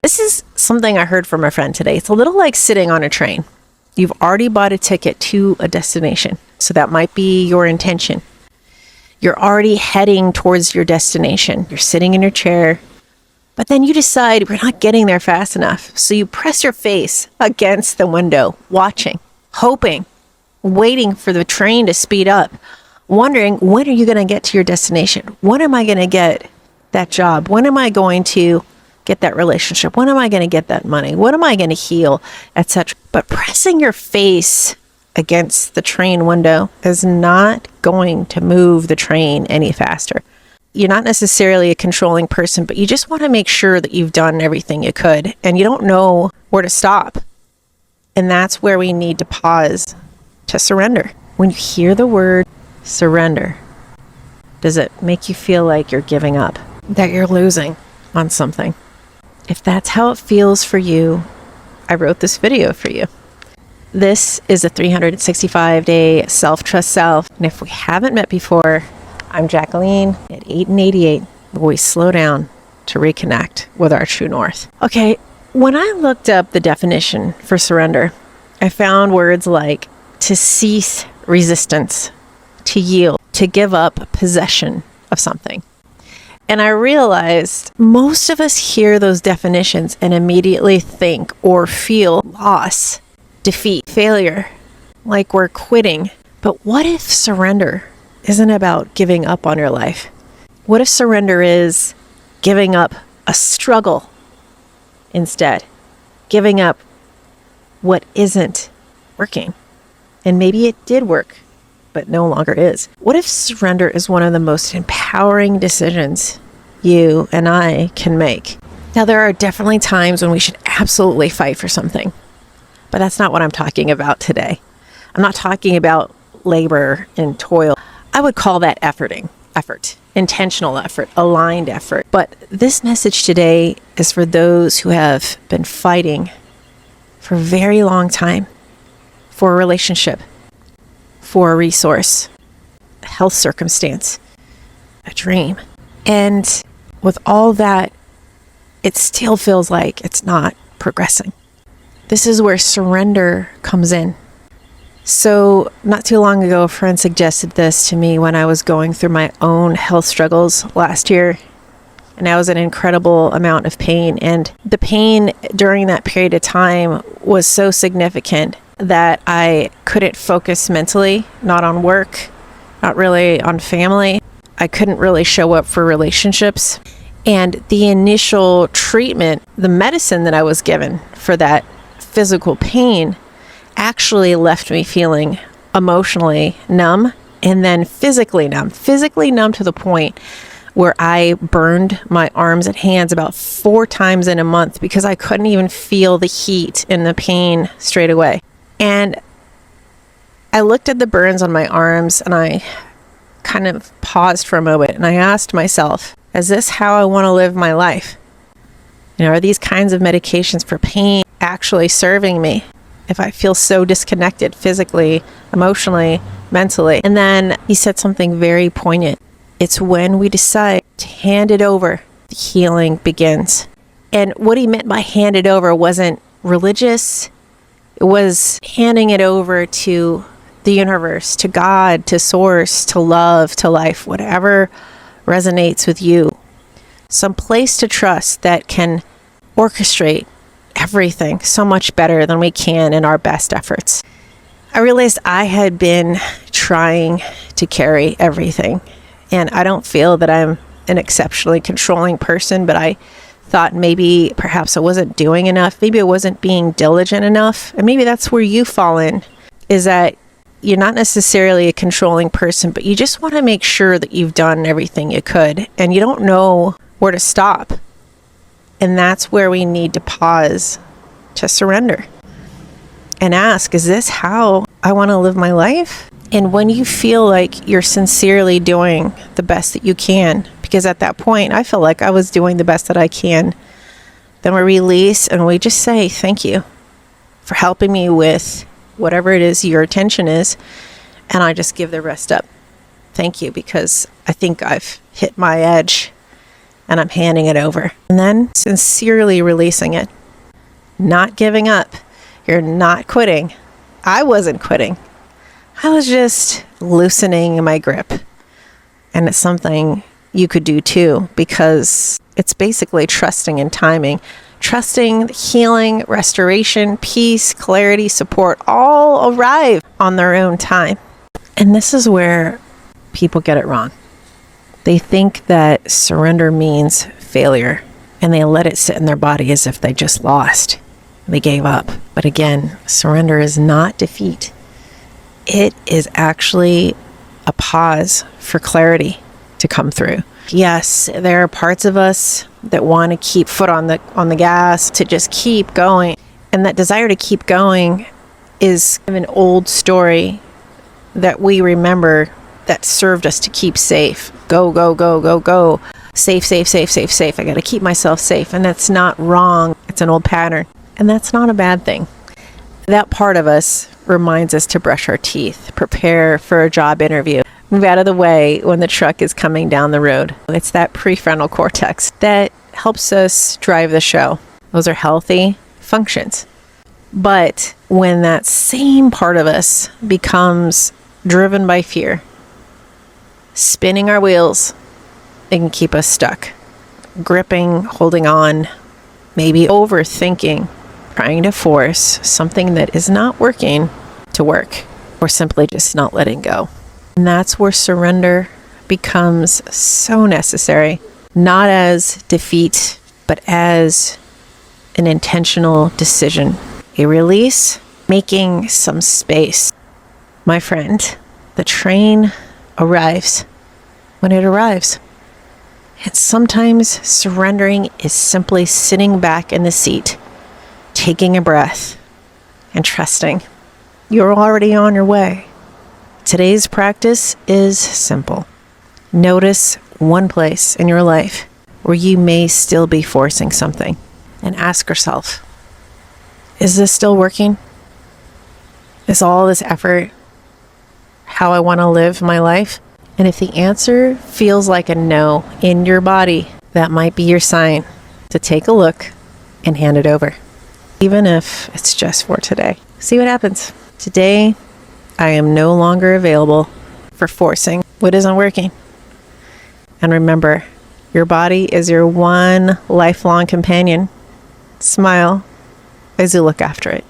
This is something I heard from a friend today. It's a little like sitting on a train. You've already bought a ticket to a destination, so that might be your intention. You're already heading towards your destination. You're sitting in your chair, but then you decide we're not getting there fast enough. So you press your face against the window, watching, hoping, waiting for the train to speed up, wondering, when are you going to get to your destination? When am I going to get that job? When am I going to get that relationship? When am I going to get that money? When am I going to heal, etc.? But pressing your face against the train window is not going to move the train any faster. You're not necessarily a controlling person, but you just want to make sure that you've done everything you could and you don't know where to stop. And that's where we need to pause to surrender. When you hear the word surrender, does it make you feel like you're giving up, that you're losing on something? If that's how it feels for you, I wrote this video for you. This is a 365-day self-trust self. And if we haven't met before, I'm Jacqueline at 8 and 88. We slow down to reconnect with our true north. Okay, when I looked up the definition for surrender, I found words like to cease resistance, to yield, to give up possession of something. And I realized most of us hear those definitions and immediately think or feel loss, defeat, failure, like we're quitting. But what if surrender isn't about giving up on your life? What if surrender is giving up a struggle instead? Giving up what isn't working. And maybe it did work, but no longer is. What if surrender is one of the most empowering decisions you and I can make? Now, there are definitely times when we should absolutely fight for something, but that's not what I'm talking about today. I'm not talking about labor and toil. I would call that effort, intentional effort, aligned effort. But this message today is for those who have been fighting for a very long time for a relationship, for a resource, a health circumstance, a dream. And with all that, it still feels like it's not progressing. This is where surrender comes in. So not too long ago, a friend suggested this to me when I was going through my own health struggles last year. And I was in an incredible amount of pain. And the pain during that period of time was so significant that I couldn't focus mentally, not on work, not really on family. I couldn't really show up for relationships. And the initial treatment, the medicine that I was given for that physical pain, actually left me feeling emotionally numb and then physically numb to the point where I burned my arms and hands about 4 times in a month because I couldn't even feel the heat and the pain straight away. And I looked at the burns on my arms and I kind of paused for a moment and I asked myself, is this how I want to live my life? Are these kinds of medications for pain actually serving me if I feel so disconnected physically, emotionally, mentally? And then he said something very poignant. It's when we decide to hand it over, the healing begins. And what he meant by hand it over wasn't religious. It was handing it over to the universe, to God, to source, to love, to life, whatever resonates with you. Some place to trust that can orchestrate everything so much better than we can in our best efforts. I realized I had been trying to carry everything, and I don't feel that I'm an exceptionally controlling person, but I thought maybe perhaps I wasn't doing enough. Maybe I wasn't being diligent enough. And maybe that's where you fall in, is that you're not necessarily a controlling person, but you just want to make sure that you've done everything you could and you don't know where to stop. And that's where we need to pause to surrender and ask, is this how I want to live my life? And when you feel like you're sincerely doing the best that you can, because at that point I felt like I was doing the best that I can, then we release and we just say, thank you for helping me with whatever it is your attention is. And I just give the rest up. Thank you, because I think I've hit my edge and I'm handing it over. And then sincerely releasing it. Not giving up. You're not quitting. I wasn't quitting. I was just loosening my grip. And it's something you could do too, because it's basically trusting in timing. Trusting healing, restoration, peace, clarity, support all arrive on their own time. And this is where people get it wrong. They think that surrender means failure, and they let it sit in their body as if they just lost. They gave up. But again, surrender is not defeat. It is actually a pause for clarity to come through. Yes, there are parts of us that want to keep foot on the gas, to just keep going. And that desire to keep going is an old story that we remember that served us to keep safe. Go, go, go, go, go. Safe, safe, safe, safe, safe. I got to keep myself safe. And that's not wrong. It's an old pattern. And that's not a bad thing. That part of us reminds us to brush our teeth, prepare for a job interview, move out of the way when the truck is coming down the road. It's that prefrontal cortex that helps us drive the show. Those are healthy functions. But when that same part of us becomes driven by fear, spinning our wheels, it can keep us stuck, gripping, holding on, maybe overthinking, trying to force something that is not working to work, or simply just not letting go. And that's where surrender becomes so necessary, not as defeat, but as an intentional decision, a release, making some space. My friend, the train arrives when it arrives. And sometimes surrendering is simply sitting back in the seat, taking a breath, and trusting. You're already on your way. Today's practice is simple. Notice one place in your life where you may still be forcing something, and ask yourself, is this still working? Is all this effort how I want to live my life? And if the answer feels like a no in your body, that might be your sign to take a look and hand it over, even if it's just for today. See what happens. Today, I am no longer available for forcing what isn't working. And remember, your body is your one lifelong companion. Smile as you look after it.